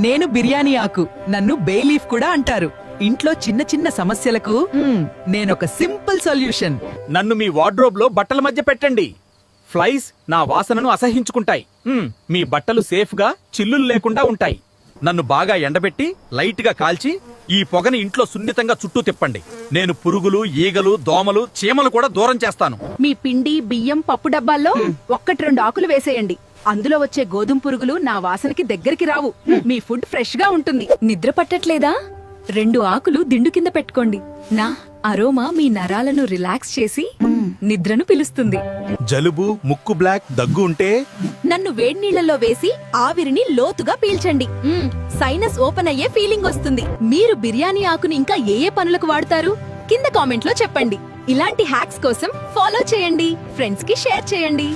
నేను బిర్యానీ ఆకు, నన్ను బే లీఫ్ కూడా అంటారు. ఇంట్లో చిన్న చిన్న సమస్యలకు నేనొక సింపుల్ సొల్యూషన్. నన్ను మీ వార్డ్రోబ్ లో బట్టల మధ్య పెట్టండి. ఫ్లైస్ నా వాసనను అసహ్యించుకుంటాయి. మీ బట్టలు సేఫ్ గా చిల్లులు లేకుండా ఉంటాయి. నన్ను బాగా ఎండబెట్టి లైట్ గా కాల్చి ఈ పొగని ఇంట్లో సున్నితంగా చుట్టూ తిప్పండి. నేను పురుగులు, ఈగలు, దోమలు, చీమలు కూడా దూరం చేస్తాను. మీ పిండి, బియ్యం, పప్పు డబ్బాల్లో 1-2 ఆకులు వేసేయండి. అందులో వచ్చే గోధుమ పురుగులు నా వాసనకి దగ్గరికి రావు. మీ ఫుడ్ ఫ్రెష్ గా ఉంటుంది. నిద్ర పట్టట్లేదా? 2 ఆకులు దిండు కింద పెట్టుకోండి. నా అరోమా మీ నరాలను రిలాక్స్ చేసి నిద్రను పిలుస్తుంది. జలుబు, ముక్కు బ్లాక్, దగ్గు ఉంటే నన్ను వేడినీళ్లలో వేసి ఆవిరిని లోతుగా పీల్చండి. సైనస్ ఓపెన్ అయ్యే ఫీలింగ్ వస్తుంది. మీరు బిర్యానీ ఆకుని ఇంకా ఏ ఏ పనులకు వాడతారు? కింద కామెంట్ లో చెప్పండి. ఇలాంటి హ్యాక్స్ కోసం ఫాలో చేయండి, ఫ్రెండ్స్ కి షేర్ చేయండి.